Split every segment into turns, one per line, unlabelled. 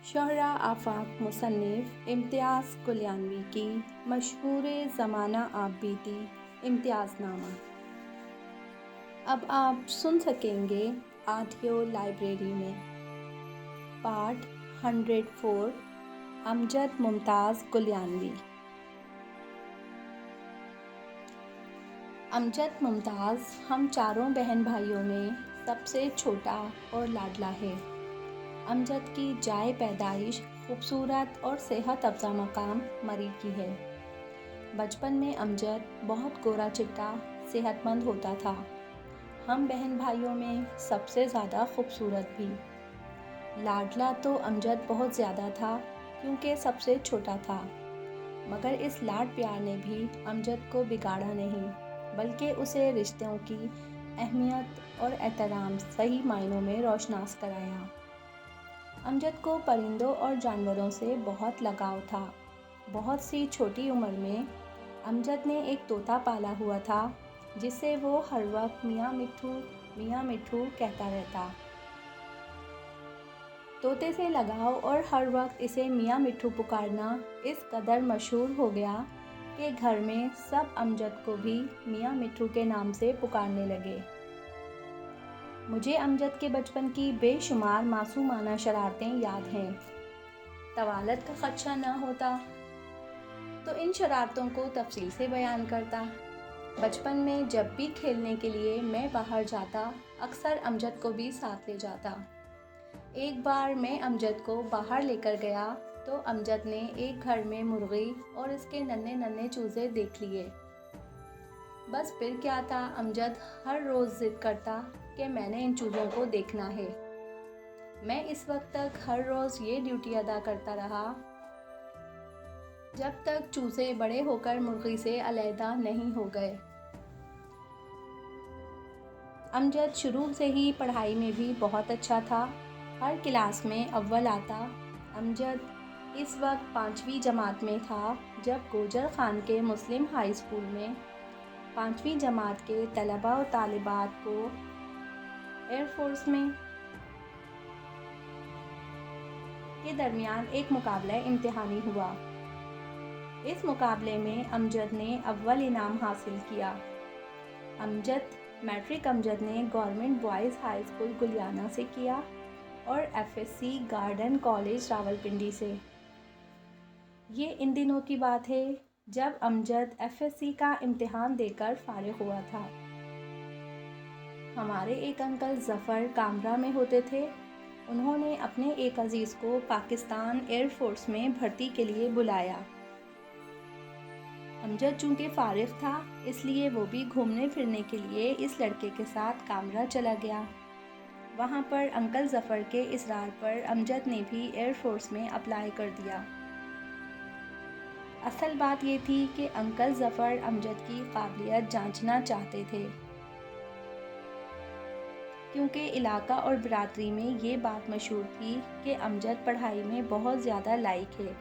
شہرہ آفاق مصنف امتیاز کلیانوی کی مشہور زمانہ آپ بیتی امتیاز نامہ۔ اب آپ سن سکیں گے آڈیو لائبریری میں۔ پارٹ 104 امجد ممتاز کلیانوی۔ امجد ممتاز ہم چاروں بہن بھائیوں میں سب سے چھوٹا اور لاڈلا ہے۔ امجد کی جائے پیدائش خوبصورت اور صحت افزا مقام مری کی ہے۔ بچپن میں امجد بہت گورا چٹا صحت مند ہوتا تھا۔ ہم بہن بھائیوں میں سب سے زیادہ خوبصورت بھی۔ لاڈلا تو امجد بہت زیادہ تھا کیونکہ سب سے چھوٹا تھا، مگر اس لاڈ پیار نے بھی امجد کو بگاڑا نہیں، بلکہ اسے رشتوں کی اہمیت اور احترام صحیح معنوں میں روشناس کرایا۔ امجد کو پرندوں اور جانوروں سے بہت لگاؤ تھا۔ بہت سی چھوٹی عمر میں امجد نے ایک طوطا پالا ہوا تھا جسے وہ ہر وقت میاں مٹھو کہتا رہتا۔ طوطے سے لگاؤ اور ہر وقت اسے میاں مٹھو پکارنا اس قدر مشہور ہو گیا کہ گھر میں سب امجد کو بھی میاں مٹھو کے نام سے پکارنے لگے۔ مجھے امجد کے بچپن کی بے شمار معصومانہ شرارتیں یاد ہیں۔ طوالت کا خدشہ نہ ہوتا تو ان شرارتوں کو تفصیل سے بیان کرتا۔ بچپن میں جب بھی کھیلنے کے لیے میں باہر جاتا، اکثر امجد کو بھی ساتھ لے جاتا۔ ایک بار میں امجد کو باہر لے کر گیا تو امجد نے ایک گھر میں مرغی اور اس کے ننھے چوزے دیکھ لیے۔ بس پھر کیا تھا، امجد ہر روز ضد کرتا کہ میں نے ان چوزوں کو دیکھنا ہے۔ میں اس وقت تک ہر روز یہ ڈیوٹی ادا کرتا رہا جب تک چوزے بڑے ہو کر مرغی سے علیحدہ نہیں ہو گئے۔ امجد شروع سے ہی پڑھائی میں بھی بہت اچھا تھا، ہر کلاس میں اول آتا۔ امجد اس وقت 5ویں جماعت میں تھا جب گوجر خان کے مسلم ہائی اسکول میں 5ویں جماعت کے طلباء و طالبات کو ایئر فورس میں کے درمیان ایک مقابلہ امتحانی ہوا۔ اس مقابلے میں امجد نے اول انعام حاصل کیا۔ میٹرک امجد نے گورنمنٹ بوائز ہائی اسکول گلیانہ سے کیا اور FSC گارڈن کالج راولپنڈی سے۔ یہ ان دنوں کی بات ہے جب امجد FSC کا امتحان دے کر فارغ ہوا تھا۔ ہمارے ایک انکل ظفر کامرا میں ہوتے تھے، انہوں نے اپنے ایک عزیز کو پاکستان ایئر فورس میں بھرتی کے لیے بلایا۔ امجد چونکہ فارغ تھا اس لیے وہ بھی گھومنے پھرنے کے لیے اس لڑکے کے ساتھ کامرا چلا گیا۔ وہاں پر انکل ظفر کے اصرار پر امجد نے بھی ایئر فورس میں اپلائی کر دیا۔ اصل بات یہ تھی کہ انکل ظفر امجد کی قابلیت جانچنا چاہتے تھے، کیونکہ علاقہ اور برادری میں یہ بات مشہور تھی کہ امجد پڑھائی میں بہت زیادہ لائق ہے۔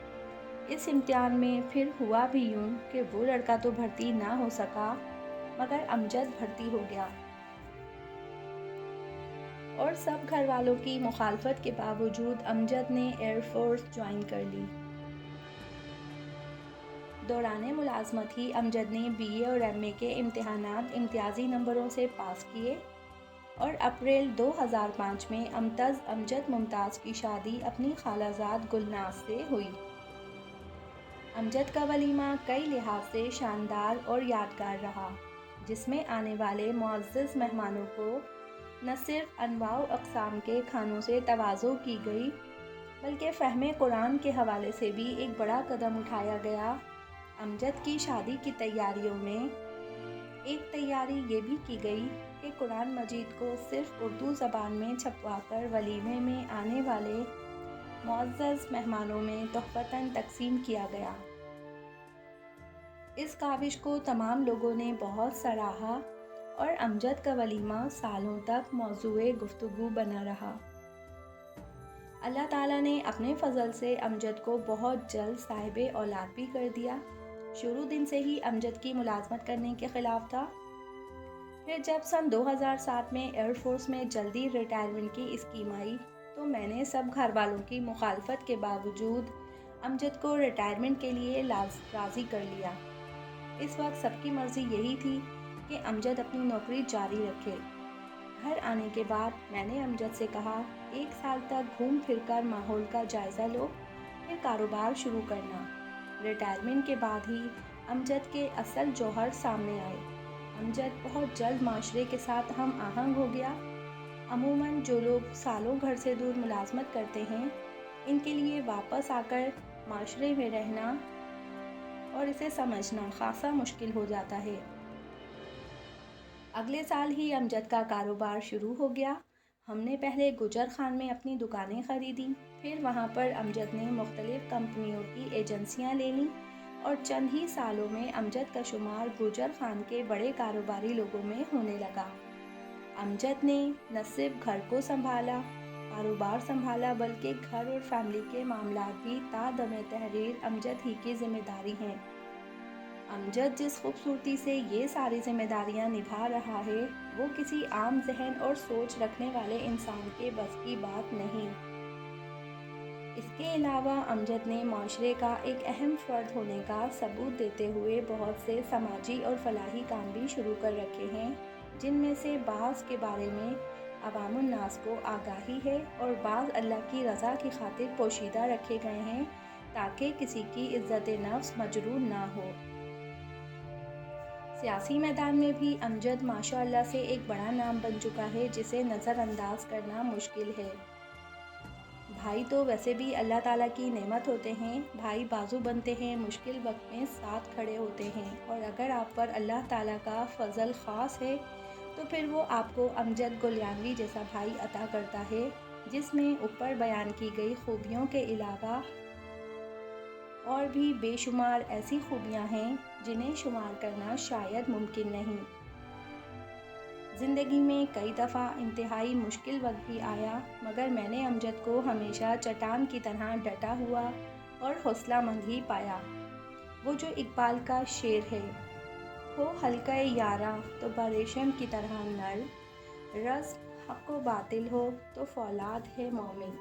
اس امتحان میں پھر ہوا بھی یوں کہ وہ لڑکا تو بھرتی نہ ہو سکا مگر امجد بھرتی ہو گیا، اور سب گھر والوں کی مخالفت کے باوجود امجد نے ایئر فورس جوائن کر لی۔ دوران ملازمت ہی امجد نے BA اور MA کے امتحانات امتیازی نمبروں سے پاس کیے اور اپریل 2005 میں امجد ممتاز کی شادی اپنی خالہ زاد گلناز سے ہوئی۔ امجد کا ولیمہ کئی لحاظ سے شاندار اور یادگار رہا، جس میں آنے والے معزز مہمانوں کو نہ صرف انواع و اقسام کے کھانوں سے تواضع کی گئی بلکہ فہم قرآن کے حوالے سے بھی ایک بڑا قدم اٹھایا گیا۔ امجد کی شادی کی تیاریوں میں ایک تیاری یہ بھی کی گئی کہ قرآن مجید کو صرف اردو زبان میں چھپوا کر ولیمے میں آنے والے معزز مہمانوں میں تحفتاً تقسیم کیا گیا۔ اس کاوش کو تمام لوگوں نے بہت سراہا اور امجد کا ولیمہ سالوں تک موضوع گفتگو بنا رہا۔ اللہ تعالیٰ نے اپنے فضل سے امجد کو بہت جلد صاحب اولاد بھی کر دیا۔ شروع دن سے ہی امجد کی ملازمت کرنے کے خلاف تھا۔ پھر جب سن 2007 میں ایئر فورس میں جلدی ریٹائرمنٹ کی اسکیم آئی تو تو میں نے سب گھر والوں کی مخالفت کے باوجود امجد کو ریٹائرمنٹ کے لیے راضی کر لیا۔ اس وقت سب کی مرضی یہی تھی کہ امجد اپنی نوکری جاری رکھے۔ گھر آنے کے بعد میں نے امجد سے کہا 1 سال تک گھوم پھر کر ماحول کا جائزہ لو، پھر کاروبار شروع کرنا۔ ریٹائرمنٹ کے بعد ہی امجد کے اصل جوہر سامنے آئے۔ امجد بہت جلد معاشرے کے ساتھ ہم آہنگ ہو گیا۔ عموماً جو لوگ سالوں گھر سے دور ملازمت کرتے ہیں، ان کے لیے واپس آ کر معاشرے میں رہنا اور اسے سمجھنا خاصا مشکل ہو جاتا ہے۔ اگلے سال ہی امجد کا کاروبار شروع ہو گیا۔ ہم نے پہلے گجر خان میں اپنی دکانیں خریدیں، پھر وہاں پر امجد نے مختلف کمپنیوں کی ایجنسیاں لے لیں اور چند ہی سالوں میں امجد کا شمار گجر خان کے بڑے کاروباری لوگوں میں ہونے لگا۔ امجد نے نہ صرف گھر کو سنبھالا، کاروبار سنبھالا، بلکہ گھر اور فیملی کے معاملات بھی تا دم تحریر امجد ہی کی ذمہ داری ہیں۔ امجد جس خوبصورتی سے یہ ساری ذمہ داریاں نبھا رہا ہے، وہ کسی عام ذہن اور سوچ رکھنے والے انسان کے بس کی بات نہیں۔ اس کے علاوہ امجد نے معاشرے کا ایک اہم فرد ہونے کا ثبوت دیتے ہوئے بہت سے سماجی اور فلاحی کام بھی شروع کر رکھے ہیں، جن میں سے بعض کے بارے میں عوام الناس کو آگاہی ہے اور بعض اللہ کی رضا کی خاطر پوشیدہ رکھے گئے ہیں تاکہ کسی کی عزت نفس مجروح نہ ہو۔ سیاسی میدان میں بھی امجد ماشاء اللہ سے ایک بڑا نام بن چکا ہے جسے نظر انداز کرنا مشکل ہے۔ بھائی تو ویسے بھی اللہ تعالیٰ کی نعمت ہوتے ہیں، بھائی بازو بنتے ہیں، مشکل وقت میں ساتھ کھڑے ہوتے ہیں، اور اگر آپ پر اللہ تعالیٰ کا فضل خاص ہے تو پھر وہ آپ کو امجد گلیانوی جیسا بھائی عطا کرتا ہے، جس میں اوپر بیان کی گئی خوبیوں کے علاوہ اور بھی بے شمار ایسی خوبیاں ہیں جنہیں شمار کرنا شاید ممکن نہیں۔ زندگی میں کئی دفعہ انتہائی مشکل وقت بھی آیا، مگر میں نے امجد کو ہمیشہ چٹان کی طرح ڈٹا ہوا اور حوصلہ مند ہی پایا۔ وہ جو اقبال کا شعر ہے، ہو حلقہ یاراں تو بریشم کی طرح نر، رزق حق و باطل ہو تو فولاد ہے مومن۔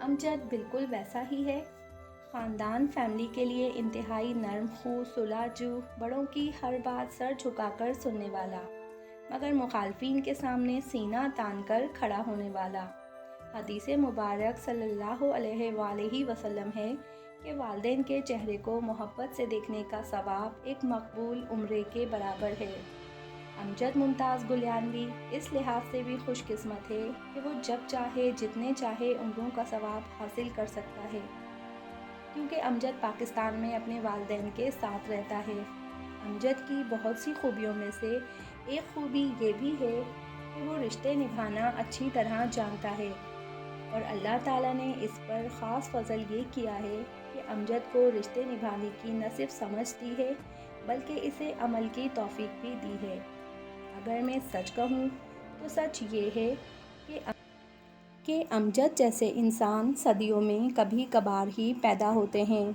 امجد بالکل ویسا ہی ہے۔ خاندان فیملی کے لیے انتہائی نرم خو، صلح جو، بڑوں کی ہر بات سر جھکا کر سننے والا، مگر مخالفین کے سامنے سینہ تان کر کھڑا ہونے والا۔ حدیث مبارک صلی اللہ علیہ وآلہ وسلم ہے کہ والدین کے چہرے کو محبت سے دیکھنے کا ثواب ایک مقبول عمرے کے برابر ہے۔ امجد ممتاز گلیانوی اس لحاظ سے بھی خوش قسمت ہے کہ وہ جب چاہے جتنے چاہے عمروں کا ثواب حاصل کر سکتا ہے، کیونکہ امجد پاکستان میں اپنے والدین کے ساتھ رہتا ہے۔ امجد کی بہت سی خوبیوں میں سے ایک خوبی یہ بھی ہے کہ وہ رشتے نبھانا اچھی طرح جانتا ہے، اور اللہ تعالیٰ نے اس پر خاص فضل یہ کیا ہے کہ امجد کو رشتے نبھانے کی نہ صرف سمجھ دی ہے بلکہ اسے عمل کی توفیق بھی دی ہے۔ اگر میں سچ کہوں تو سچ یہ ہے کہ امجد جیسے انسان صدیوں میں کبھی کبھار ہی پیدا ہوتے ہیں۔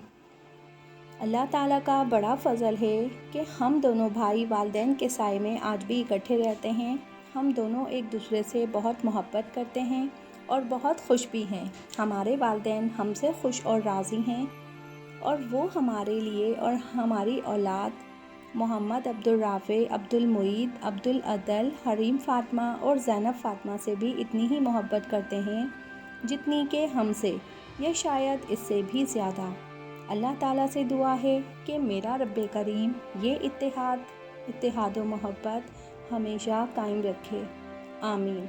اللہ تعالیٰ کا بڑا فضل ہے کہ ہم دونوں بھائی والدین کے سائے میں آج بھی اکٹھے رہتے ہیں۔ ہم دونوں ایک دوسرے سے بہت محبت کرتے ہیں اور بہت خوش بھی ہیں۔ ہمارے والدین ہم سے خوش اور راضی ہیں، اور وہ ہمارے لیے اور ہماری اولاد محمد عبدالرافع، عبدالمعید، عبدالعدل، حریم فاطمہ اور زینب فاطمہ سے بھی اتنی ہی محبت کرتے ہیں جتنی کہ ہم سے، یا شاید اس سے بھی زیادہ۔ اللہ تعالیٰ سے دعا ہے کہ میرا رب کریم یہ اتحاد و محبت ہمیشہ قائم رکھے، آمین۔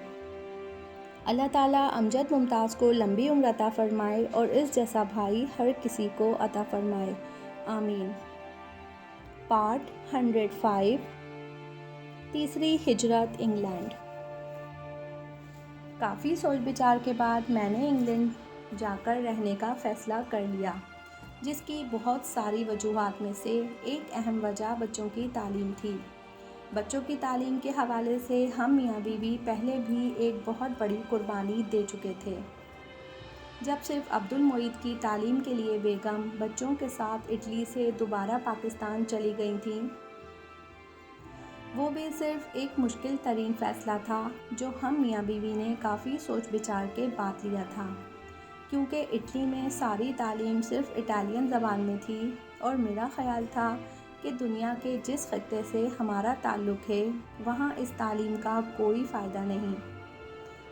اللہ تعالیٰ امجد ممتاز کو لمبی عمر عطا فرمائے اور اس جیسا بھائی ہر کسی کو عطا فرمائے، آمین۔ پارٹ 105، تیسری ہجرت انگلینڈ۔ کافی سوچ بچار کے بعد میں نے انگلینڈ جا کر رہنے کا فیصلہ کر لیا، جس کی بہت ساری وجوہات میں سے ایک اہم وجہ بچوں کی تعلیم تھی۔ بچوں کی تعلیم کے حوالے سے ہم میاں بیوی پہلے بھی ایک بہت بڑی قربانی دے چکے تھے۔ جب صرف عبدالمعید کی تعلیم کے لیے بیگم بچوں کے ساتھ اٹلی سے دوبارہ پاکستان چلی گئی تھیں وہ بھی صرف ایک مشکل ترین فیصلہ تھا جو ہم میاں بیوی نے کافی سوچ بچار کے بعد لیا تھا، کیونکہ اٹلی میں ساری تعلیم صرف اٹالین زبان میں تھی اور میرا خیال تھا کہ دنیا کے جس خطے سے ہمارا تعلق ہے وہاں اس تعلیم کا کوئی فائدہ نہیں۔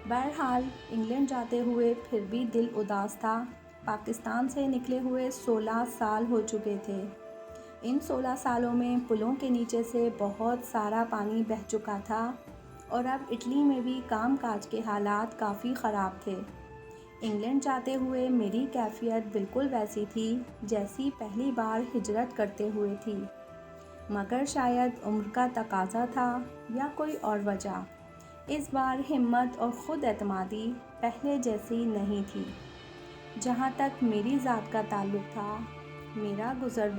بہرحال انگلینڈ جاتے ہوئے پھر بھی دل اداس تھا۔ پاکستان سے نکلے ہوئے 16 سال ہو چکے تھے۔ ان 16 سالوں میں پلوں کے نیچے سے بہت سارا پانی بہہ چکا تھا اور اب اٹلی میں بھی کام کاج کے حالات کافی خراب تھے۔ انگلینڈ جاتے ہوئے میری کیفیت بالکل ویسی تھی جیسی پہلی بار ہجرت کرتے ہوئے تھی، مگر شاید عمر کا تقاضا تھا یا کوئی اور وجہ، اس بار ہمت اور خود اعتمادی پہلے جیسی نہیں تھی۔ جہاں تک میری ذات کا تعلق تھا، میرا گزر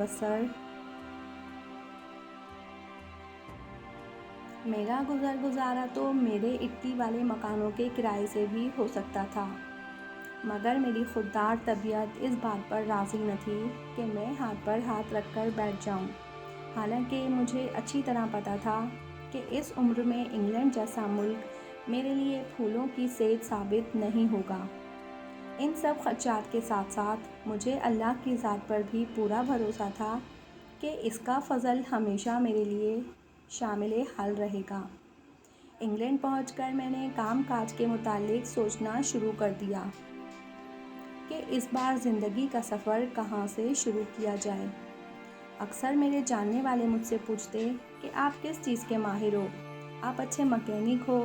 گزارا تو میرے اٹلی والے مکانوں کے کرائے سے بھی ہو سکتا تھا، مگر میری خوددار طبیعت اس بات پر راضی نہ تھی کہ میں ہاتھ پر ہاتھ رکھ کر بیٹھ جاؤں، حالانکہ مجھے اچھی طرح پتہ تھا کہ اس عمر میں انگلینڈ جیسا ملک میرے لیے پھولوں کی صید ثابت نہیں ہوگا۔ ان سب خدشات کے ساتھ ساتھ مجھے اللہ کی ذات پر بھی پورا بھروسہ تھا کہ اس کا فضل ہمیشہ میرے لیے شامل حال رہے گا۔ انگلینڈ پہنچ کر میں نے کام کاج کے متعلق سوچنا شروع کر دیا کہ اس بار زندگی کا سفر کہاں سے شروع کیا جائے۔ اکثر میرے جاننے والے مجھ سے پوچھتے کہ آپ کس چیز کے ماہر ہو؟ آپ اچھے مکینک ہو،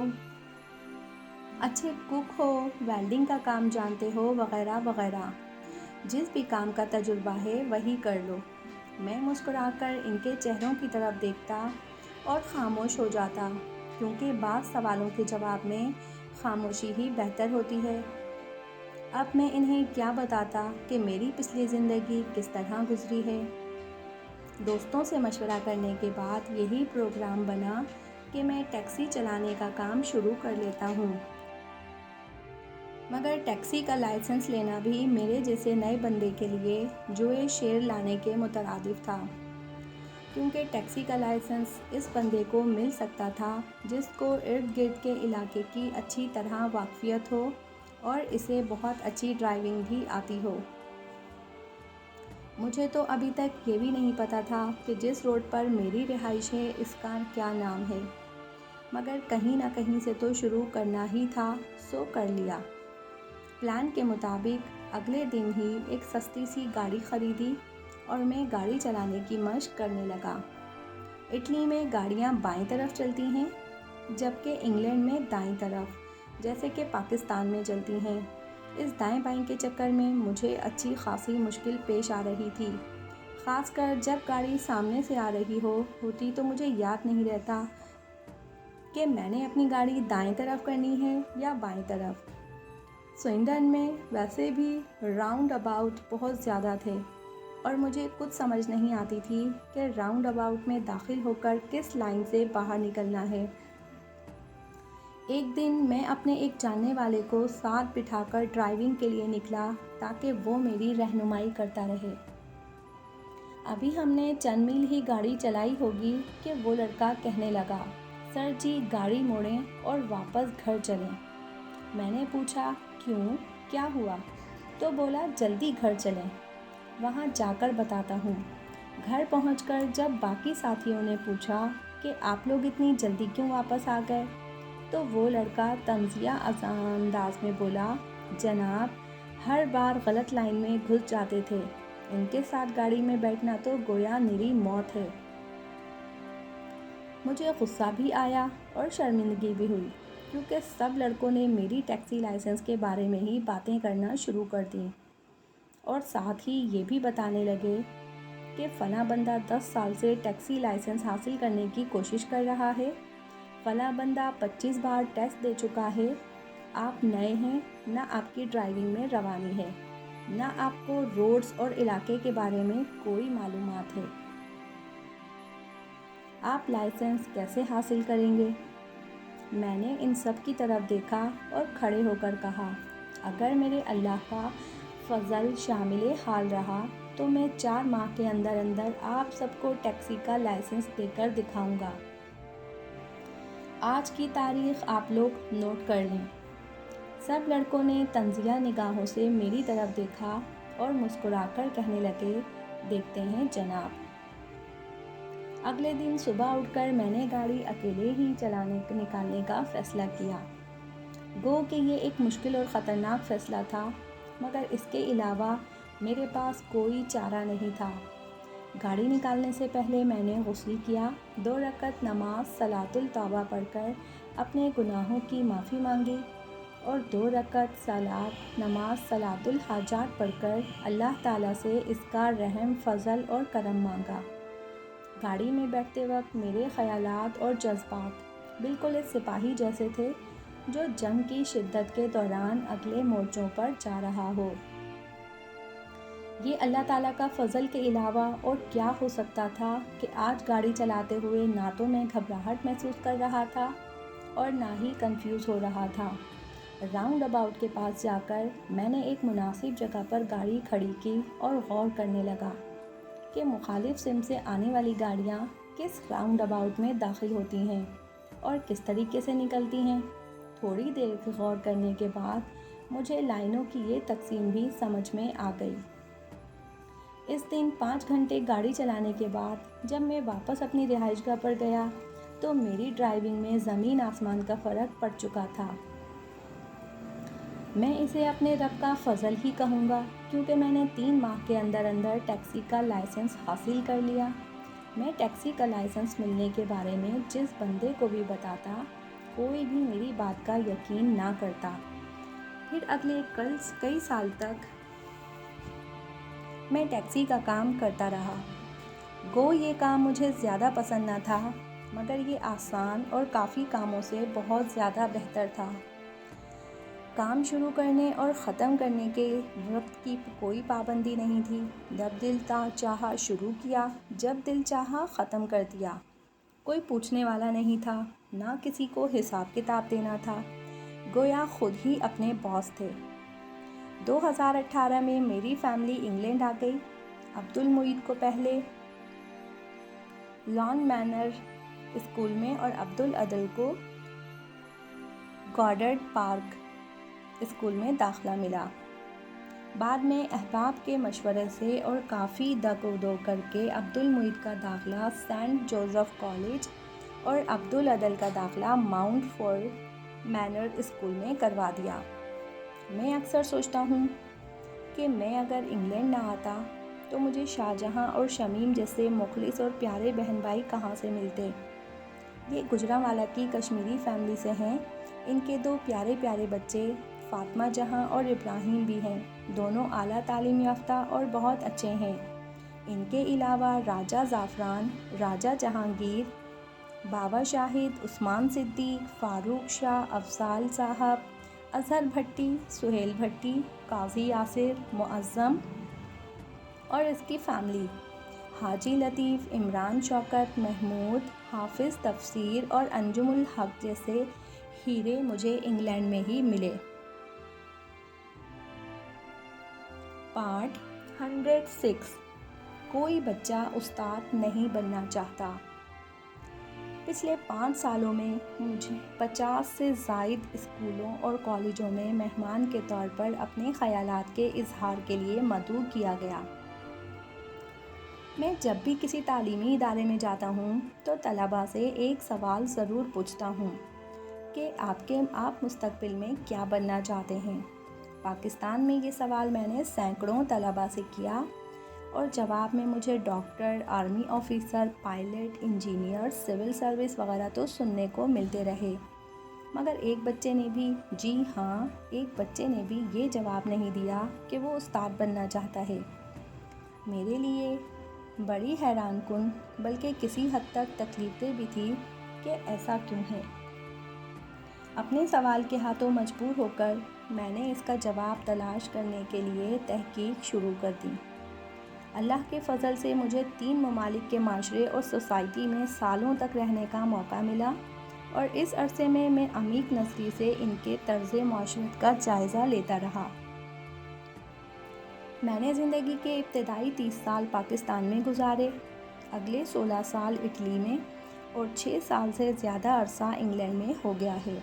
اچھے کک ہو، ویلڈنگ کا کام جانتے ہو، وغیرہ وغیرہ۔ جس بھی کام کا تجربہ ہے وہی کر لو۔ میں مسکرا کر ان کے چہروں کی طرف دیکھتا اور خاموش ہو جاتا، کیونکہ بعض سوالوں کے جواب میں خاموشی ہی بہتر ہوتی ہے۔ اب میں انہیں کیا بتاتا کہ میری پچھلی زندگی کس طرح گزری ہے۔ دوستوں سے مشورہ کرنے کے بعد یہی پروگرام بنا کہ میں ٹیکسی چلانے کا کام شروع کر لیتا ہوں، مگر ٹیکسی کا لائسنس لینا بھی میرے جیسے نئے بندے کے لیے جوئے شیر لانے کے مترادف تھا، کیونکہ ٹیکسی کا لائسنس اس بندے کو مل سکتا تھا جس کو ارد گرد کے علاقے کی اچھی طرح واقفیت ہو اور اسے بہت اچھی ڈرائیونگ بھی آتی ہو۔ مجھے تو ابھی تک یہ بھی نہیں پتہ تھا کہ جس روڈ پر میری رہائش ہے اس کا کیا نام ہے، مگر کہیں نہ کہیں سے تو شروع کرنا ہی تھا، سو کر لیا۔ پلان کے مطابق اگلے دن ہی ایک سستی سی گاڑی خریدی اور میں گاڑی چلانے کی مشق کرنے لگا۔ اٹلی میں گاڑیاں بائیں طرف چلتی ہیں، جبکہ انگلینڈ میں دائیں طرف، جیسے کہ پاکستان میں چلتی ہیں۔ اس دائیں بائیں کے چکر میں مجھے اچھی خاصی مشکل پیش آ رہی تھی، خاص کر جب گاڑی سامنے سے آ رہی ہوتی تو مجھے یاد نہیں رہتا کہ میں نے اپنی گاڑی دائیں طرف کرنی ہے یا بائیں طرف۔ سوئنڈن میں ویسے بھی راؤنڈ اباؤٹ بہت زیادہ تھے اور مجھے کچھ سمجھ نہیں آتی تھی کہ راؤنڈ اباؤٹ میں داخل ہو کر کس لائن سے باہر نکلنا ہے۔ ایک دن میں اپنے ایک جاننے والے کو ساتھ بٹھا کر ڈرائیونگ کے لیے نکلا تاکہ وہ میری رہنمائی کرتا رہے۔ ابھی ہم نے چند میل ہی گاڑی چلائی ہوگی کہ وہ لڑکا کہنے لگا، سر جی گاڑی موڑیں اور واپس گھر چلیں۔ میں نے پوچھا کیوں، کیا ہوا؟ تو بولا جلدی گھر چلیں، وہاں جا کر بتاتا ہوں۔ گھر پہنچ کر جب باقی ساتھیوں نے پوچھا کہ آپ لوگ اتنی جلدی کیوں واپس آ گئے، تو وہ لڑکا طنزیہ انداز میں بولا، جناب ہر بار غلط لائن میں گھس جاتے تھے، ان کے ساتھ گاڑی میں بیٹھنا تو گویا میری موت ہے۔ مجھے غصہ بھی آیا اور شرمندگی بھی ہوئی، کیونکہ سب لڑکوں نے میری ٹیکسی لائسنس کے بارے میں ہی باتیں کرنا شروع کر دیں اور ساتھ ہی یہ بھی بتانے لگے کہ فلاں بندہ 10 سال سے ٹیکسی لائسنس حاصل کرنے کی کوشش کر رہا ہے، فلاں بندہ 25 بار ٹیسٹ دے چکا ہے، آپ نئے ہیں، نہ آپ کی ڈرائیونگ میں روانی ہے، نہ آپ کو روڈز اور علاقے کے بارے میں کوئی معلومات ہے، آپ لائسنس کیسے حاصل کریں گے؟ میں نے ان سب کی طرف دیکھا اور کھڑے ہو کر کہا، اگر میرے اللہ کا فضل شامل حال رہا تو میں 4 ماہ کے اندر آپ سب کو ٹیکسی کا لائسنس دے کر دکھاؤں گا۔ آج کی تاریخ آپ لوگ نوٹ کر لیں۔ سب لڑکوں نے طنزیہ نگاہوں سے میری طرف دیکھا اور مسکرا کر کہنے لگے، دیکھتے ہیں جناب۔ اگلے دن صبح اٹھ کر میں نے گاڑی اکیلے ہی نکالنے کا فیصلہ کیا۔ گو کہ یہ ایک مشکل اور خطرناک فیصلہ تھا، مگر اس کے علاوہ میرے پاس کوئی چارہ نہیں تھا۔ گاڑی نکالنے سے پہلے میں نے غسل کیا، 2 رکعت نماز صلاۃ التوبہ پڑھ کر اپنے گناہوں کی معافی مانگی اور 2 رکعت نماز صلاۃ الحاجات پڑھ کر اللہ تعالیٰ سے اس کا رحم، فضل اور کرم مانگا۔ گاڑی میں بیٹھتے وقت میرے خیالات اور جذبات بالکل ایک سپاہی جیسے تھے جو جنگ کی شدت کے دوران اگلے مورچوں پر جا رہا ہو۔ یہ اللہ تعالیٰ کا فضل کے علاوہ اور کیا ہو سکتا تھا کہ آج گاڑی چلاتے ہوئے نہ تو میں گھبراہٹ محسوس کر رہا تھا اور نہ ہی کنفیوز ہو رہا تھا۔ راؤنڈ اباؤٹ کے پاس جا کر میں نے ایک مناسب جگہ پر گاڑی کھڑی کی اور غور کرنے لگا کہ مخالف سمت سے آنے والی گاڑیاں کس راؤنڈ اباؤٹ میں داخل ہوتی ہیں اور کس طریقے سے نکلتی ہیں۔ تھوڑی دیر غور کرنے کے بعد مجھے لائنوں کی یہ تقسیم بھی سمجھ میں آ گئی۔ اس دن 5 گھنٹے گاڑی چلانے کے بعد جب میں واپس اپنی رہائش گاہ پر گیا تو میری ڈرائیونگ میں زمین آسمان کا فرق پڑ چکا تھا۔ میں اسے اپنے رب کا فضل ہی کہوں گا، کیونکہ میں نے 3 ماہ کے اندر ٹیکسی کا لائسنس حاصل کر لیا۔ میں ٹیکسی کا لائسنس ملنے کے بارے میں جس بندے کو بھی بتاتا، کوئی بھی میری بات کا یقین نہ کرتا۔ پھر اگلے کئی سال تک میں ٹیکسی کا کام کرتا رہا۔ گو یہ کام مجھے زیادہ پسند نہ تھا، مگر یہ آسان اور کافی کاموں سے بہت زیادہ بہتر تھا۔ کام شروع کرنے اور ختم کرنے کے وقت کی کوئی پابندی نہیں تھی۔ جب دل چاہا شروع کیا، جب دل چاہا ختم کر دیا۔ کوئی پوچھنے والا نہیں تھا، نہ کسی کو حساب کتاب دینا تھا، گویا خود ہی اپنے باس تھے۔ 2018 میں میری فیملی انگلینڈ آ گئی۔ عبد المعید کو پہلے لان مینر اسکول میں اور عبد العدل کو گوڈرڈ پارک اسکول میں داخلہ ملا۔ بعد میں احباب کے مشورے سے اور کافی دگ و دو کر کے عبد المعید کا داخلہ سینٹ جوزف کالج اور عبد العدل کا داخلہ ماؤنٹ فورڈ مینر اسکول میں کروا دیا۔ میں اکثر سوچتا ہوں کہ میں اگر انگلینڈ نہ آتا تو مجھے شاہجہاں اور شمیم جیسے مخلص اور پیارے بہن بھائی کہاں سے ملتے۔ یہ گجرانوالہ کی کشمیری فیملی سے ہیں۔ ان کے 2 پیارے پیارے بچے فاطمہ جہاں اور ابراہیم بھی ہیں۔ دونوں اعلیٰ تعلیم یافتہ اور بہت اچھے ہیں۔ ان کے علاوہ راجہ زعفران، راجہ جہانگیر، بابا شاہد، عثمان صدیق، فاروق شاہ، افضال صاحب، اظہر بھٹی، سہیل بھٹی، قاضی یاسر، معظم اور اس کی فیملی، حاجی لطیف، عمران شوکت، محمود، حافظ تفسیر اور انجم الحق جیسے ہیرے مجھے انگلینڈ میں ہی ملے۔ پارٹ 106 کوئی بچہ استاد نہیں بننا چاہتا۔ پچھلے 5 سالوں میں مجھے 50 سے زائد اسکولوں اور کالجوں میں مہمان کے طور پر اپنے خیالات کے اظہار کے لیے مدعو کیا گیا۔ میں جب بھی کسی تعلیمی ادارے میں جاتا ہوں تو طلباء سے ایک سوال ضرور پوچھتا ہوں کہ آپ مستقبل میں کیا بننا چاہتے ہیں۔ پاکستان میں یہ سوال میں نے سینکڑوں طلباء سے کیا اور جواب میں مجھے doctor, army officer, pilot, engineer, civil service وغیرہ تو سننے کو ملتے رہے، مگر ایک بچے نے بھی یہ جواب نہیں دیا کہ وہ استاد بننا چاہتا ہے۔ میرے لیے بڑی حیران کن بلکہ کسی حد تک تکلیف دہ بھی تھی کہ ایسا کیوں ہے۔ اپنے سوال کے ہاتھوں مجبور ہو کر میں نے اس کا جواب تلاش کرنے کے لیے تحقیق شروع کر دی۔ اللہ کے فضل سے مجھے 3 ممالک کے معاشرے اور سوسائٹی میں سالوں تک رہنے کا موقع ملا اور اس عرصے میں میں عمیق نظری سے ان کے طرز معاشرت کا جائزہ لیتا رہا۔ میں نے زندگی کے ابتدائی 30 سال پاکستان میں گزارے، اگلے 16 سال اٹلی میں اور 6 سال سے زیادہ عرصہ انگلینڈ میں ہو گیا ہے۔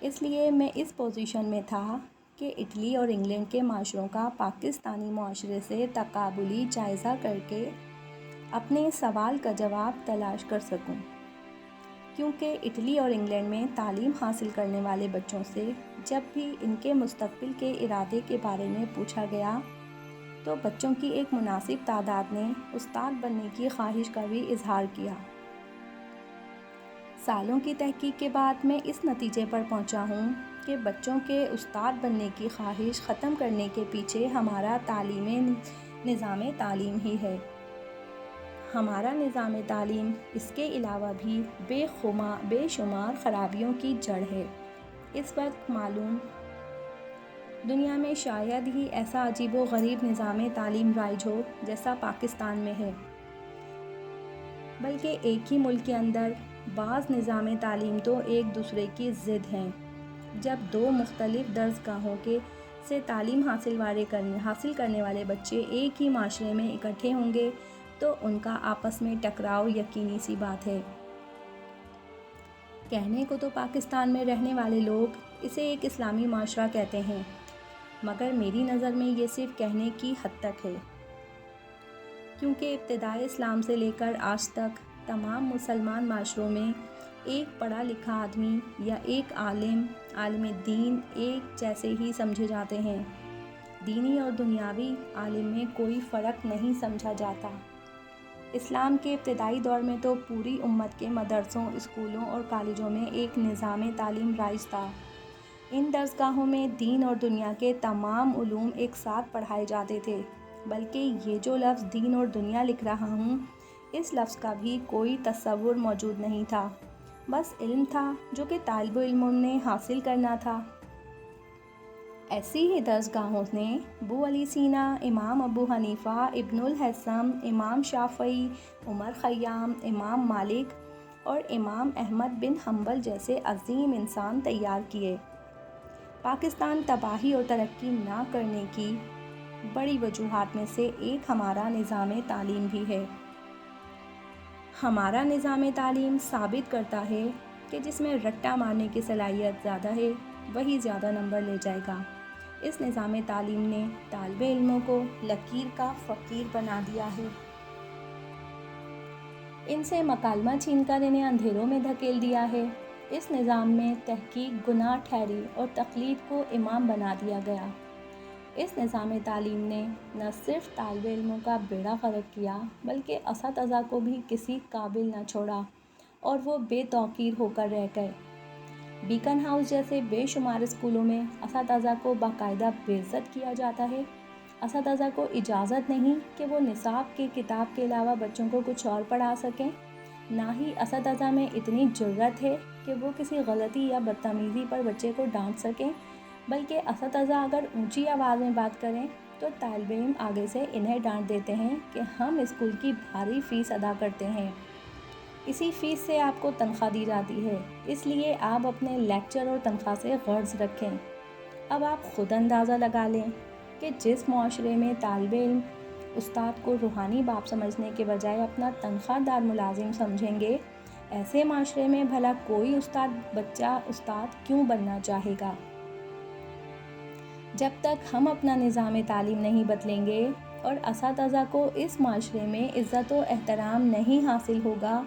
اس لیے میں اس پوزیشن میں تھا کہ اٹلی اور انگلینڈ کے معاشروں کا پاکستانی معاشرے سے تقابلی جائزہ کر کے اپنے سوال کا جواب تلاش کر سکوں، کیونکہ اٹلی اور انگلینڈ میں تعلیم حاصل کرنے والے بچوں سے جب بھی ان کے مستقبل کے ارادے کے بارے میں پوچھا گیا تو بچوں کی ایک مناسب تعداد نے استاد بننے کی خواہش کا بھی اظہار کیا۔ سالوں کی تحقیق کے بعد میں اس نتیجے پر پہنچا ہوں کہ بچوں کے استاد بننے کی خواہش ختم کرنے کے پیچھے ہمارا نظام تعلیم ہی ہے۔ ہمارا نظام تعلیم اس کے علاوہ بھی بے شمار خرابیوں کی جڑ ہے۔ اس وقت معلوم دنیا میں شاید ہی ایسا عجیب و غریب نظام تعلیم رائج ہو جیسا پاکستان میں ہے، بلکہ ایک ہی ملک کے اندر بعض نظام تعلیم تو ایک دوسرے کی ضد ہیں۔ جب دو مختلف درسگاہوں سے تعلیم حاصل کرنے والے بچے ایک ہی معاشرے میں اکٹھے ہوں گے تو ان کا آپس میں ٹکراؤ یقینی سی بات ہے۔ کہنے کو تو پاکستان میں رہنے والے لوگ اسے ایک اسلامی معاشرہ کہتے ہیں، مگر میری نظر میں یہ صرف کہنے کی حد تک ہے، کیونکہ ابتدائے اسلام سے لے کر آج تک تمام مسلمان معاشروں میں ایک پڑھا لکھا آدمی یا ایک عالم دین ایک جیسے ہی سمجھے جاتے ہیں۔ دینی اور دنیاوی عالم میں کوئی فرق نہیں سمجھا جاتا۔ اسلام کے ابتدائی دور میں تو پوری امت کے مدرسوں، اسکولوں اور کالجوں میں ایک نظام تعلیم رائج تھا۔ ان درسگاہوں میں دین اور دنیا کے تمام علوم ایک ساتھ پڑھائے جاتے تھے، بلکہ یہ جو لفظ دین اور دنیا لکھ رہا ہوں، اس لفظ کا بھی کوئی تصور موجود نہیں تھا، بس علم تھا جو کہ طالب علموں نے حاصل کرنا تھا۔ ایسی ہی درسگاہوں نے ابو علی سینا، امام ابو حنیفہ، ابن الہیثم، امام شافعی، عمر خیام، امام مالک اور امام احمد بن حنبل جیسے عظیم انسان تیار کیے۔ پاکستان تباہی اور ترقی نہ کرنے کی بڑی وجوہات میں سے ایک ہمارا نظام تعلیم بھی ہے۔ ہمارا نظام تعلیم ثابت کرتا ہے کہ جس میں رٹا مارنے کی صلاحیت زیادہ ہے وہی زیادہ نمبر لے جائے گا۔ اس نظام تعلیم نے طالب علموں کو لکیر کا فقیر بنا دیا ہے۔ ان سے مکالمہ چھین کر انہیں اندھیروں میں دھکیل دیا ہے۔ اس نظام میں تحقیق گناہ ٹھہری اور تقلید کو امام بنا دیا گیا۔ اس نظام تعلیم نے نہ صرف طالب علموں کا بیڑا غرق کیا بلکہ اساتذہ کو بھی کسی قابل نہ چھوڑا اور وہ بے توقیر ہو کر رہ گئے۔ بیکن ہاؤس جیسے بے شمار اسکولوں میں اساتذہ کو باقاعدہ بے عزت کیا جاتا ہے۔ اساتذہ کو اجازت نہیں کہ وہ نصاب کی کتاب کے علاوہ بچوں کو کچھ اور پڑھا سکیں، نہ ہی اساتذہ میں اتنی جرأت ہے کہ وہ کسی غلطی یا بدتمیزی پر بچے کو ڈانٹ سکیں، بلکہ اساتذہ اگر اونچی آواز میں بات کریں تو طالب علم آگے سے انہیں ڈانٹ دیتے ہیں کہ ہم اسکول کی بھاری فیس ادا کرتے ہیں، اسی فیس سے آپ کو تنخواہ دی جاتی ہے، اس لیے آپ اپنے لیکچر اور تنخواہ سے غرض رکھیں۔ اب آپ خود اندازہ لگا لیں کہ جس معاشرے میں طالب علم استاد کو روحانی باپ سمجھنے کے بجائے اپنا تنخواہ دار ملازم سمجھیں گے، ایسے معاشرے میں بھلا کوئی بچہ استاد کیوں بننا چاہے گا؟ جب تک ہم اپنا نظام تعلیم نہیں بدلیں گے اور اساتذہ کو اس معاشرے میں عزت و احترام نہیں حاصل ہوگا،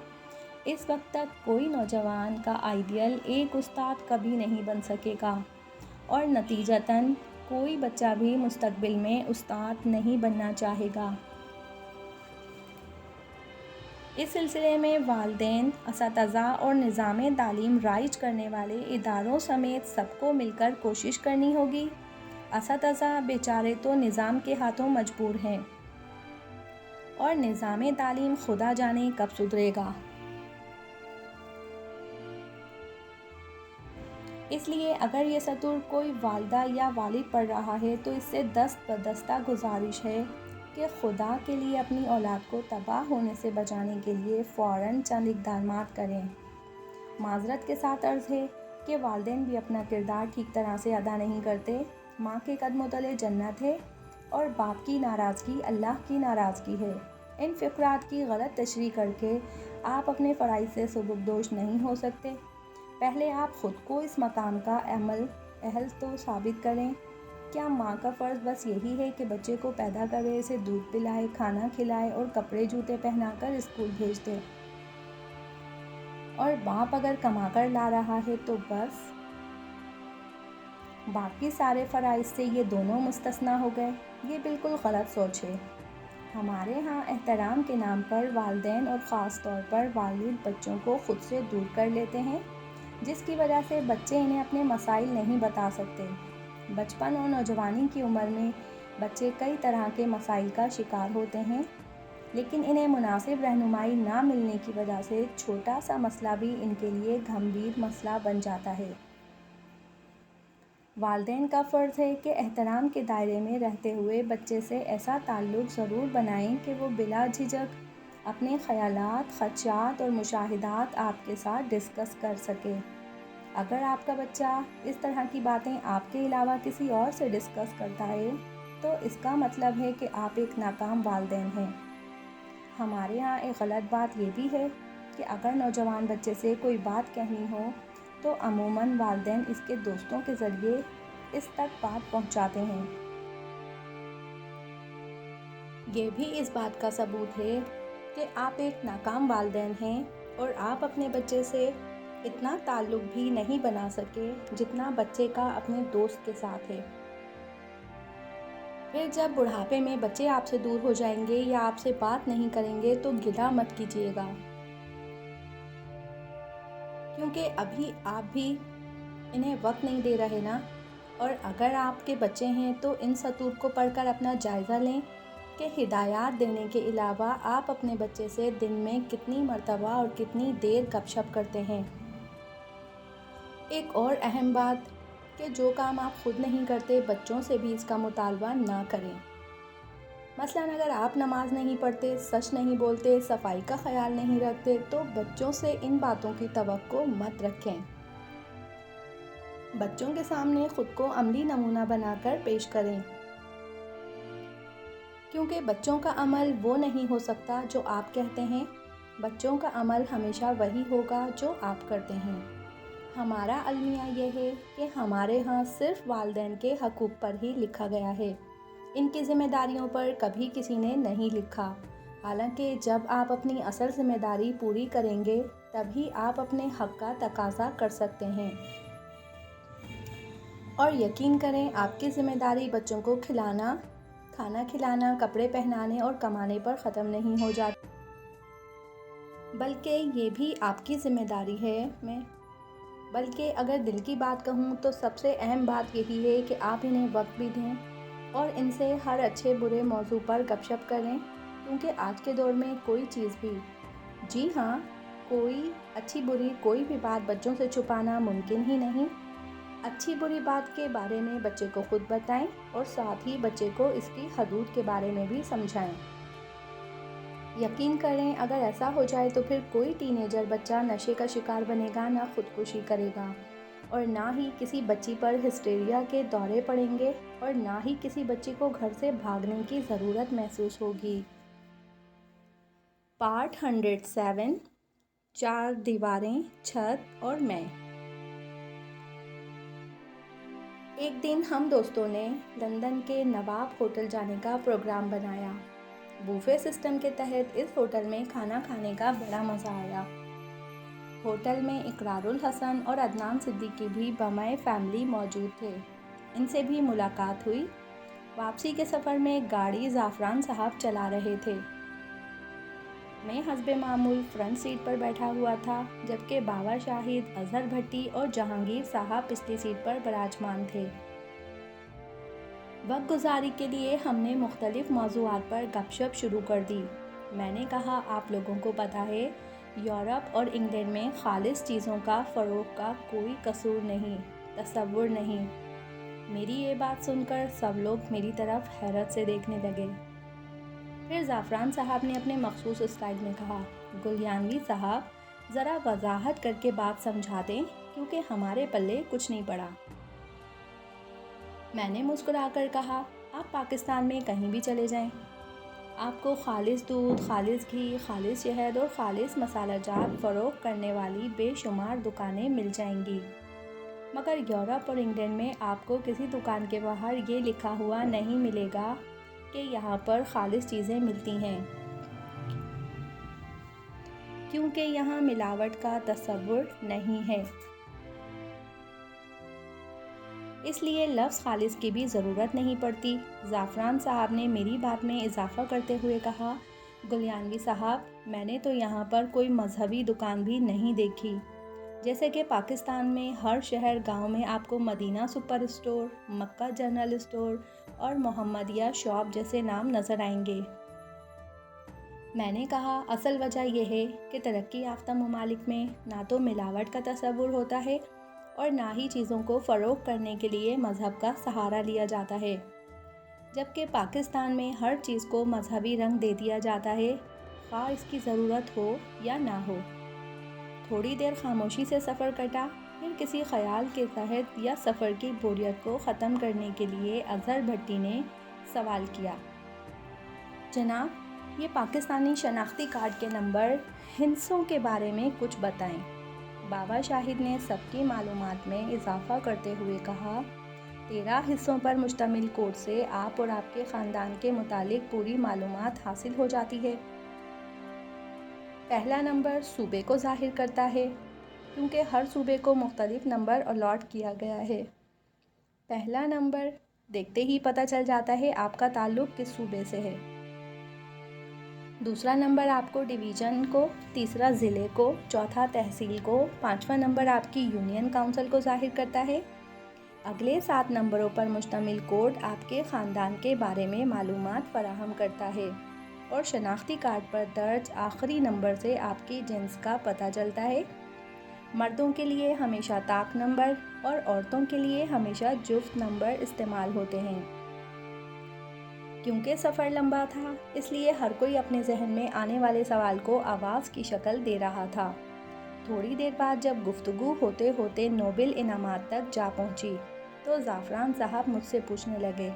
اس وقت تک کوئی نوجوان کا آئیڈیل ایک استاد کبھی نہیں بن سکے گا اور نتیجتاً کوئی بچہ بھی مستقبل میں استاد نہیں بننا چاہے گا۔ اس سلسلے میں والدین، اساتذہ اور نظام تعلیم رائج کرنے والے اداروں سمیت سب کو مل کر کوشش کرنی ہوگی۔ اساتذہ بیچارے تو نظام کے ہاتھوں مجبور ہیں اور نظام تعلیم خدا جانے کب سدھرے گا۔ اس لیے اگر یہ سطور کوئی والدہ یا والد پڑھ رہا ہے تو اس سے دست بدستہ گزارش ہے کہ خدا کے لیے اپنی اولاد کو تباہ ہونے سے بچانے کے لیے فوراً چند اقدامات کریں۔ معذرت کے ساتھ عرض ہے کہ والدین بھی اپنا کردار ٹھیک طرح سے ادا نہیں کرتے۔ ماں کے قدموں تلے جنت ہے اور باپ کی ناراضگی اللہ کی ناراضگی ہے۔ ان فقرات کی غلط تشریح کر کے آپ اپنے فرائض سے سبکدوش نہیں ہو سکتے؟ پہلے آپ خود کو اس مقام کا اہل تو ثابت کریں۔ کیا ماں کا فرض بس یہی ہے کہ بچے کو پیدا کرے، اسے دودھ پلائے، کھانا کھلائے اور کپڑے جوتے پہنا کر اسکول بھیج دے، اور باپ اگر کما کر لا رہا ہے تو بس؟ باقی سارے فرائض سے یہ دونوں مستثنیٰ ہو گئے؟ یہ بالکل غلط سوچ ہے۔ ہمارے ہاں احترام کے نام پر والدین اور خاص طور پر والد بچوں کو خود سے دور کر لیتے ہیں، جس کی وجہ سے بچے انہیں اپنے مسائل نہیں بتا سکتے۔ بچپن اور نوجوانی کی عمر میں بچے کئی طرح کے مسائل کا شکار ہوتے ہیں، لیکن انہیں مناسب رہنمائی نہ ملنے کی وجہ سے چھوٹا سا مسئلہ بھی ان کے لیے گھمبیر مسئلہ بن جاتا ہے۔ والدین کا فرض ہے کہ احترام کے دائرے میں رہتے ہوئے بچے سے ایسا تعلق ضرور بنائیں کہ وہ بلا جھجک اپنے خیالات، خدشات اور مشاہدات آپ کے ساتھ ڈسکس کر سکے۔ اگر آپ کا بچہ اس طرح کی باتیں آپ کے علاوہ کسی اور سے ڈسکس کرتا ہے تو اس کا مطلب ہے کہ آپ ایک ناکام والدین ہیں۔ ہمارے ہاں ایک غلط بات یہ بھی ہے کہ اگر نوجوان بچے سے کوئی بات کہنی ہو تو عموماً والدین اس کے دوستوں کے ذریعے اس تک بات پہنچاتے ہیں۔ یہ بھی اس بات کا ثبوت ہے کہ آپ ایک ناکام والدین ہیں اور آپ اپنے بچے سے اتنا تعلق بھی نہیں بنا سکے جتنا بچے کا اپنے دوست کے ساتھ ہے۔ پھر جب بڑھاپے میں بچے آپ سے دور ہو جائیں گے یا آپ سے بات نہیں کریں گے تو گلہ مت کیجیے گا، کیونکہ ابھی آپ بھی انہیں وقت نہیں دے رہے نا۔ اور اگر آپ کے بچے ہیں تو ان سطور کو پڑھ کر اپنا جائزہ لیں کہ ہدایات دینے کے علاوہ آپ اپنے بچے سے دن میں کتنی مرتبہ اور کتنی دیر گپ شپ کرتے ہیں۔ ایک اور اہم بات کہ جو کام آپ خود نہیں کرتے بچوں سے بھی اس کا مطالبہ نہ کریں۔ مثلاً اگر آپ نماز نہیں پڑھتے، سچ نہیں بولتے، صفائی کا خیال نہیں رکھتے تو بچوں سے ان باتوں کی توقع مت رکھیں۔ بچوں کے سامنے خود کو عملی نمونہ بنا کر پیش کریں، کیونکہ بچوں کا عمل وہ نہیں ہو سکتا جو آپ کہتے ہیں، بچوں کا عمل ہمیشہ وہی ہوگا جو آپ کرتے ہیں۔ ہمارا المیہ یہ ہے کہ ہمارے ہاں صرف والدین کے حقوق پر ہی لکھا گیا ہے، ان کی ذمہ داریوں پر کبھی کسی نے نہیں لکھا، حالانکہ جب آپ اپنی اصل ذمہ داری پوری کریں گے تبھی آپ اپنے حق کا تقاضا کر سکتے ہیں۔ اور یقین کریں آپ کی ذمہ داری بچوں کو کھانا کھلانا، کپڑے پہنانے اور کمانے پر ختم نہیں ہو جاتی، بلکہ یہ بھی آپ کی ذمہ داری ہے۔ بلکہ اگر دل کی بات کہوں تو سب سے اہم بات یہی ہے کہ آپ انہیں وقت بھی دیں اور ان سے ہر اچھے برے موضوع پر گپ شپ کریں، کیونکہ آج کے دور میں کوئی چیز بھی، جی ہاں، کوئی اچھی بری کوئی بھی بات بچوں سے چھپانا ممکن ہی نہیں۔ اچھی بری بات کے بارے میں بچے کو خود بتائیں اور ساتھ ہی بچے کو اس کی حدود کے بارے میں بھی سمجھائیں۔ یقین کریں اگر ایسا ہو جائے تو پھر کوئی ٹین ایجر بچہ نشے کا شکار بنے گا، نہ خودکشی کرے گا، اور نہ ہی کسی بچی پر ہسٹیریا کے دورے پڑیں گے، اور نہ ہی کسی بچی کو گھر سے بھاگنے کی ضرورت محسوس ہوگی۔ پارٹ 107، چار دیواریں، چھت اور میں۔ ایک دن ہم دوستوں نے لندن کے نواب ہوٹل جانے کا پروگرام بنایا۔ بوفے سسٹم کے تحت اس ہوٹل میں کھانا کھانے کا بڑا مزہ آیا۔ ہوٹل میں اقرار الحسن اور عدنان صدیقی بھی بمائے فیملی موجود تھے، ان سے بھی ملاقات ہوئی۔ واپسی کے سفر میں گاڑی زعفران صاحب چلا رہے تھے، میں حسب معمول فرنٹ سیٹ پر بیٹھا ہوا تھا، جبکہ بابا شاہد، اظہر بھٹی اور جہانگیر صاحب پچھلی سیٹ پر براجمان تھے۔ وقت گزاری کے لیے ہم نے مختلف موضوعات پر گپ شپ شروع کر دی۔ میں نے کہا، آپ لوگوں کو پتہ ہے یورپ اور انگلینڈ میں خالص چیزوں کا فروغ کا کوئی قصور نہیں، تصور نہیں۔ میری یہ بات سن کر سب لوگ میری طرف حیرت سے دیکھنے لگے۔ پھر زعفران صاحب نے اپنے مخصوص اسٹائل میں کہا، گلیانوی صاحب ذرا وضاحت کر کے بات سمجھا دیں، کیونکہ ہمارے پلے کچھ نہیں پڑا۔ میں نے مسکرا کر کہا، آپ پاکستان میں کہیں بھی چلے جائیں، آپ کو خالص دودھ، خالص گھی، خالص شہد اور خالص مسالہ جات فروخت کرنے والی بے شمار دکانیں مل جائیں گی، مگر یورپ اور انگلینڈ میں آپ کو کسی دکان کے باہر یہ لکھا ہوا نہیں ملے گا کہ یہاں پر خالص چیزیں ملتی ہیں، کیونکہ یہاں ملاوٹ کا تصور نہیں ہے۔ اس لیے لفظ خالص کی بھی ضرورت نہیں پڑتی۔ زعفران صاحب نے میری بات میں اضافہ کرتے ہوئے کہا، گلیانوی صاحب، میں نے تو یہاں پر کوئی مذہبی دکان بھی نہیں دیکھی، جیسے کہ پاکستان میں ہر شہر گاؤں میں آپ کو مدینہ سپر اسٹور، مکہ جنرل اسٹور اور محمدیہ شاپ جیسے نام نظر آئیں گے۔ میں نے کہا، اصل وجہ یہ ہے کہ ترقی یافتہ ممالک میں نہ تو ملاوٹ کا تصور ہوتا ہے اور نہ ہی چیزوں کو فروخت کرنے کے لیے مذہب کا سہارا لیا جاتا ہے، جبکہ پاکستان میں ہر چیز کو مذہبی رنگ دے دیا جاتا ہے، خواہ اس کی ضرورت ہو یا نہ ہو۔ تھوڑی دیر خاموشی سے سفر کٹا، پھر کسی خیال کے تحت یا سفر کی بوریت کو ختم کرنے کے لیے اظہر بھٹی نے سوال کیا، جناب، یہ پاکستانی شناختی کارڈ کے نمبر ہندسوں کے بارے میں کچھ بتائیں۔ بابا شاہد نے سب کی معلومات میں اضافہ کرتے ہوئے کہا، 13 حصوں پر مشتمل کوڈ سے آپ اور آپ کے خاندان کے متعلق پوری معلومات حاصل ہو جاتی ہے۔ پہلا نمبر صوبے کو ظاہر کرتا ہے، کیونکہ ہر صوبے کو مختلف نمبر الاٹ کیا گیا ہے۔ پہلا نمبر دیکھتے ہی پتہ چل جاتا ہے آپ کا تعلق کس صوبے سے ہے۔ دوسرا نمبر آپ کو ڈویژن کو، تیسرا ضلع کو، چوتھا تحصیل کو، پانچواں نمبر آپ کی یونین کونسل کو ظاہر کرتا ہے۔ اگلے 7 نمبروں پر مشتمل کوڈ آپ کے خاندان کے بارے میں معلومات فراہم کرتا ہے، اور شناختی کارڈ پر درج آخری نمبر سے آپ کی جنس کا پتہ چلتا ہے۔ مردوں کے لیے ہمیشہ طاق نمبر اور عورتوں کے لیے ہمیشہ جفت نمبر استعمال ہوتے ہیں۔ کیونکہ سفر لمبا تھا، اس لیے ہر کوئی اپنے ذہن میں آنے والے سوال کو آواز کی شکل دے رہا تھا۔ تھوڑی دیر بعد جب گفتگو ہوتے ہوتے نوبل انعامات تک جا پہنچی، تو زعفران صاحب مجھ سے پوچھنے لگے،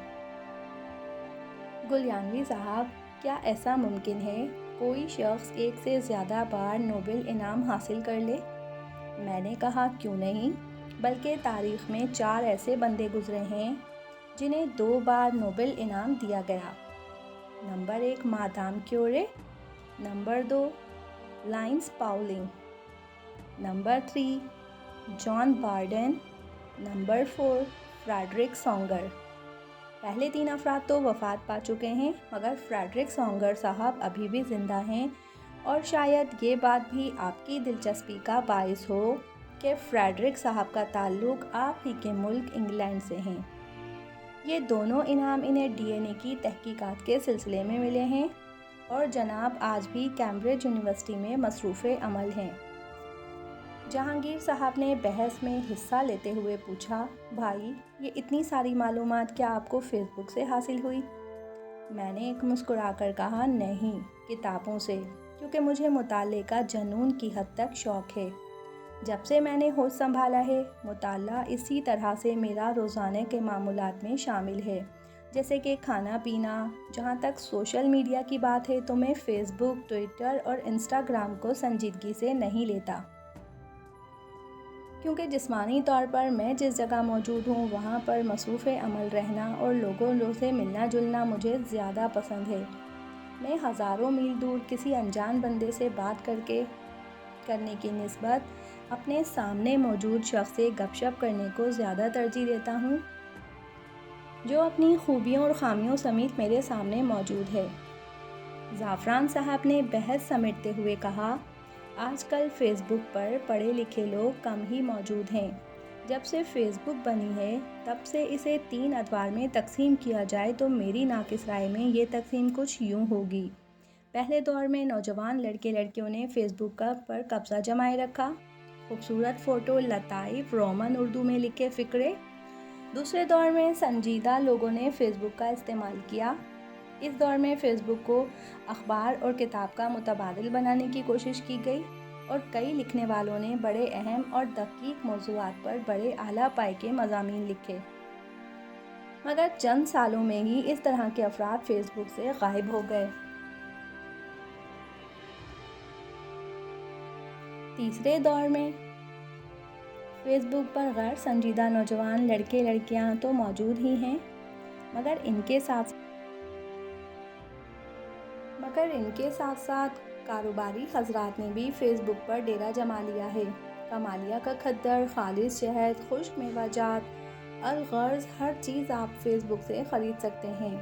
گلیانوی صاحب، کیا ایسا ممکن ہے کوئی شخص ایک سے زیادہ بار نوبل انعام حاصل کر لے؟ میں نے کہا، کیوں نہیں، بلکہ تاریخ میں 4 ایسے بندے گزرے ہیں جنہیں 2 بار نوبل انعام دیا گیا۔ Number 1 Madame Curie, number 2 Linus Pauling, number 3 John Bardeen, number 4 Frederick Sanger. پہلے 3 افراد تو وفات پا چکے ہیں، مگر فریڈرک سانگر صاحب ابھی بھی زندہ ہیں، اور شاید یہ بات بھی آپ کی دلچسپی کا باعث ہو کہ فریڈرک صاحب کا تعلق آپ ہی کے ملک انگلینڈ سے ہیں۔ یہ دونوں انعام انہیں ڈی این اے کی تحقیقات کے سلسلے میں ملے ہیں، اور جناب آج بھی کیمبرج یونیورسٹی میں مصروف عمل ہیں۔ جہانگیر صاحب نے بحث میں حصہ لیتے ہوئے پوچھا، بھائی، یہ اتنی ساری معلومات کیا آپ کو فیس بک سے حاصل ہوئی؟ میں نے ایک مسکرا کر کہا، نہیں، کتابوں سے، کیونکہ مجھے مطالعے کا جنون کی حد تک شوق ہے۔ جب سے میں نے ہوش سنبھالا ہے، مطالعہ اسی طرح سے میرا روزانہ کے معمولات میں شامل ہے، جیسے کہ کھانا پینا۔ جہاں تک سوشل میڈیا کی بات ہے تو میں فیس بک، ٹویٹر اور انسٹاگرام کو سنجیدگی سے نہیں لیتا، کیونکہ جسمانی طور پر میں جس جگہ موجود ہوں وہاں پر مصروف عمل رہنا اور لوگوں سے ملنا جلنا مجھے زیادہ پسند ہے۔ میں ہزاروں میل دور کسی انجان بندے سے بات کرنے کی نسبت اپنے سامنے موجود شخص سے گپ شپ کرنے کو زیادہ ترجیح دیتا ہوں، جو اپنی خوبیوں اور خامیوں سمیت میرے سامنے موجود ہے۔ زعفران صاحب نے بحث سمیٹتے ہوئے کہا، آج کل فیس بک پر پڑھے لکھے لوگ کم ہی موجود ہیں۔ جب سے فیس بک بنی ہے، تب سے اسے 3 ادوار میں تقسیم کیا جائے تو میری ناقص رائے میں یہ تقسیم کچھ یوں ہوگی۔ پہلے دور میں نوجوان لڑکے لڑکیوں نے فیس بک پر قبضہ جمائے رکھا، خوبصورت فوٹو، لطائف، رومن اردو میں لکھے فقرے۔ دوسرے دور میں سنجیدہ لوگوں نے فیس بک کا استعمال کیا۔ اس دور میں فیس بک کو اخبار اور کتاب کا متبادل بنانے کی کوشش کی گئی، اور کئی لکھنے والوں نے بڑے اہم اور دقیق موضوعات پر بڑے اعلیٰ پائے کے مضامین لکھے، مگر چند سالوں میں ہی اس طرح کے افراد فیس بک سے غائب ہو گئے۔ تیسرے دور میں فیس بک پر غیر سنجیدہ نوجوان لڑکے لڑکیاں تو موجود ہی ہیں، مگر ان کے ساتھ ساتھ کاروباری حضرات نے بھی فیس بک پر ڈیرا جما لیا ہے۔ کمالیہ کا کھدر، خالص شہد، خشک میوہ جات، الغرض ہر چیز آپ فیس بک سے خرید سکتے ہیں۔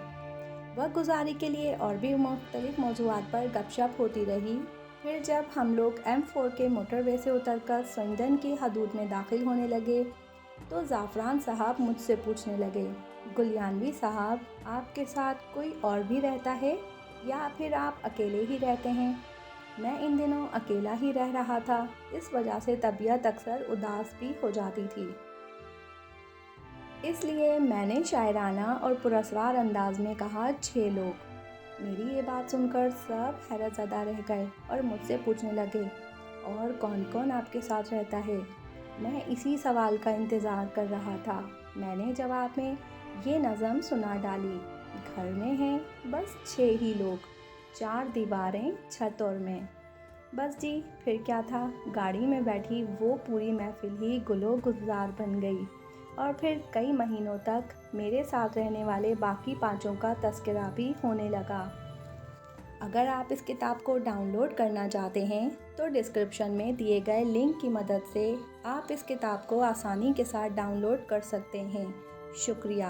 وقت گزاری کے لیے اور بھی مختلف موضوعات پر گپ شپ ہوتی رہی۔ پھر جب ہم لوگ M4 کے موٹر وے سے اتر کر سوئندن کی حدود میں داخل ہونے لگے تو زعفران صاحب مجھ سے پوچھنے لگے، گلیانوی صاحب، آپ کے ساتھ کوئی اور بھی رہتا ہے یا پھر آپ اکیلے ہی رہتے ہیں؟ میں ان دنوں اکیلا ہی رہ رہا تھا، اس وجہ سے طبیعت اکثر اداس بھی ہو جاتی تھی۔ اس لیے میں نے شاعرانہ اور پراسرار انداز میں کہا، 6 لوگ۔ میری یہ بات سن کر سب حیرت زدہ رہ گئے اور مجھ سے پوچھنے لگے، اور کون کون آپ کے ساتھ رہتا ہے؟ میں اسی سوال کا انتظار کر رہا تھا۔ میں نے جواب میں یہ نظم سنا ڈالی، گھر میں ہیں بس 6 ہی لوگ، 4 دیواریں چھت اور میں۔ بس جی، پھر کیا تھا، گاڑی میں بیٹھی وہ پوری محفل ہی گل و گلزار بن گئی، اور پھر کئی مہینوں تک میرے ساتھ رہنے والے باقی 5 کا تذکرہ بھی ہونے لگا۔ اگر آپ اس کتاب کو ڈاؤن لوڈ کرنا چاہتے ہیں تو ڈسکرپشن میں دیے گئے لنک کی مدد سے آپ اس کتاب کو آسانی کے ساتھ ڈاؤن لوڈ کر سکتے ہیں۔ شکریہ۔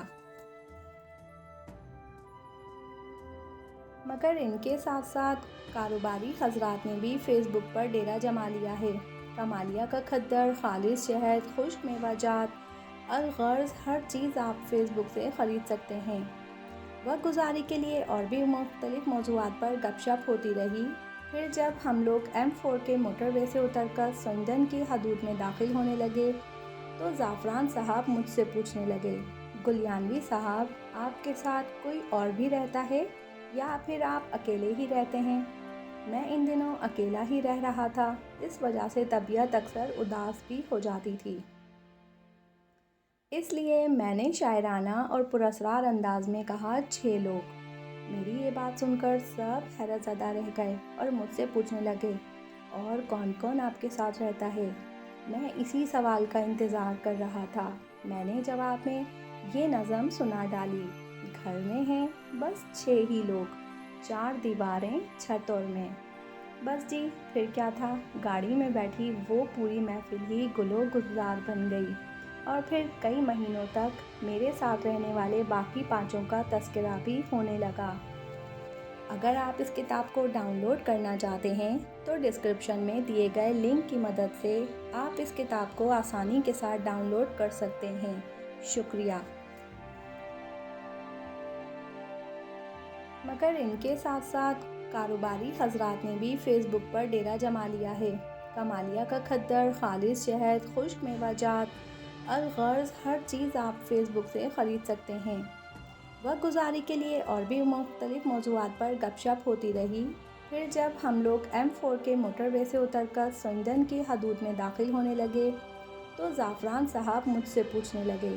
مگر ان کے ساتھ ساتھ کاروباری حضرات نے بھی فیس بک پر ڈیرا جما لیا ہے۔ کمالیہ کا کھدر، خالص شہد، خشک میوہ جات، الغرض ہر چیز آپ فیس بک سے خرید سکتے ہیں۔ وقت گزاری کے لیے اور بھی مختلف موضوعات پر گپ شپ ہوتی رہی۔ پھر جب ہم لوگ M4 کے موٹر وے سے اتر کر سوئندن کی حدود میں داخل ہونے لگے تو زعفران صاحب مجھ سے پوچھنے لگے، گلیانوی صاحب، آپ کے ساتھ کوئی اور بھی رہتا ہے یا پھر آپ اکیلے ہی رہتے ہیں؟ میں ان دنوں اکیلا ہی رہ رہا تھا، اس وجہ سے طبیعت اکثر اداس بھی ہو جاتی تھی۔ اس لیے میں نے شاعرانہ اور پراسرار انداز میں کہا، 6 لوگ۔ میری یہ بات سن کر سب حیرت زدہ رہ گئے اور مجھ سے پوچھنے لگے، اور کون کون آپ کے ساتھ رہتا ہے؟ میں اسی سوال کا انتظار کر رہا تھا۔ میں نے جواب میں یہ نظم سنا ڈالی، گھر میں ہیں بس 6 ہی لوگ، 4 دیواریں چھت اور میں۔ بس جی، پھر کیا تھا، گاڑی میں بیٹھی وہ پوری محفل ہی گل و گلزار بن گئی، اور پھر کئی مہینوں تک میرے ساتھ رہنے والے باقی 5 کا تذکرہ بھی ہونے لگا۔ اگر آپ اس کتاب کو ڈاؤن لوڈ کرنا چاہتے ہیں تو ڈسکرپشن میں دیے گئے لنک کی مدد سے آپ اس کتاب کو آسانی کے ساتھ ڈاؤن لوڈ کر سکتے ہیں۔ شکریہ۔ مگر ان کے ساتھ ساتھ کاروباری حضرات نے بھی فیس بک پر ڈیرا جما لیا ہے۔ کمالیہ کا کھدر، خالص شہد، خشک میوہ جات، الغرض ہر چیز آپ فیس بک سے خرید سکتے ہیں۔ وقت گزاری کے لیے اور بھی مختلف موضوعات پر گپ شپ ہوتی رہی۔ پھر جب ہم لوگ M4 کے موٹر وے سے اتر کر سوئندن کی حدود میں داخل ہونے لگے تو زعفران صاحب مجھ سے پوچھنے لگے،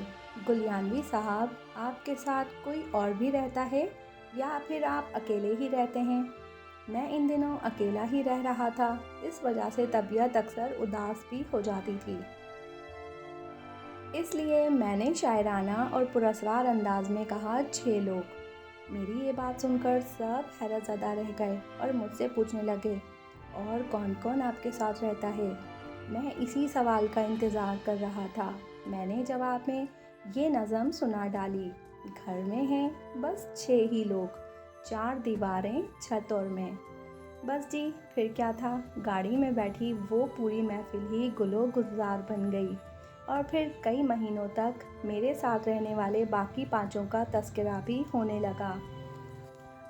گلیانوی صاحب، آپ کے ساتھ کوئی اور بھی رہتا ہے یا پھر آپ اکیلے ہی رہتے ہیں؟ میں ان دنوں اکیلا ہی رہ رہا تھا، اس وجہ سے طبیعت اکثر اداس بھی ہو جاتی تھی۔ اس لیے میں نے شاعرانہ اور پراسرار انداز میں کہا، 6 لوگ۔ میری یہ بات سن کر سب حیرت زدہ رہ گئے اور مجھ سے پوچھنے لگے، اور کون کون آپ کے ساتھ رہتا ہے؟ میں اسی سوال کا انتظار کر رہا تھا۔ میں نے جواب میں یہ نظم سنا ڈالی، گھر میں ہیں بس 6 ہی لوگ، 4 دیواریں چھت اور میں۔ بس جی، پھر کیا تھا، گاڑی میں بیٹھی وہ پوری محفل ہی گل و گلزار بن گئی، اور پھر کئی مہینوں تک میرے ساتھ رہنے والے باقی 5 کا تذکرہ بھی ہونے لگا۔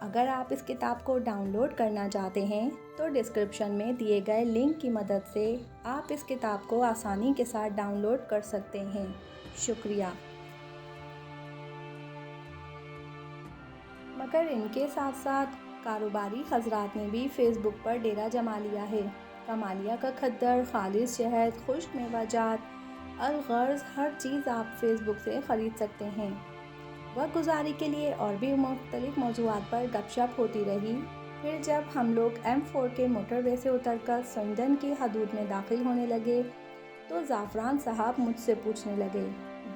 اگر آپ اس کتاب کو ڈاؤن لوڈ کرنا چاہتے ہیں تو ڈسکرپشن میں دیے گئے لنک کی مدد سے آپ اس کتاب کو آسانی کے ساتھ ڈاؤن لوڈ کر سکتے ہیں۔ شکریہ۔ مگر ان کے ساتھ ساتھ کاروباری حضرات نے بھی فیس بک پر ڈیرا جما لیا ہے۔ کمالیہ کا کھدر، خالص شہد، خشک میوہ جات، الغرض ہر چیز آپ فیس بک سے خرید سکتے ہیں۔ وقت گزاری کے لیے اور بھی مختلف موضوعات پر گپ شپ ہوتی رہی۔ پھر جب ہم لوگ M4 کے موٹر وے سے اتر کر سوئندن کی حدود میں داخل ہونے لگے تو زعفران صاحب مجھ سے پوچھنے لگے،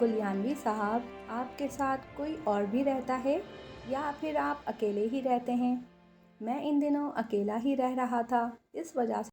گلیانوی صاحب، آپ کے ساتھ کوئی اور بھی رہتا ہے یا پھر آپ اکیلے ہی رہتے ہیں؟ میں ان دنوں اکیلا ہی رہ رہا تھا، اس وجہ سے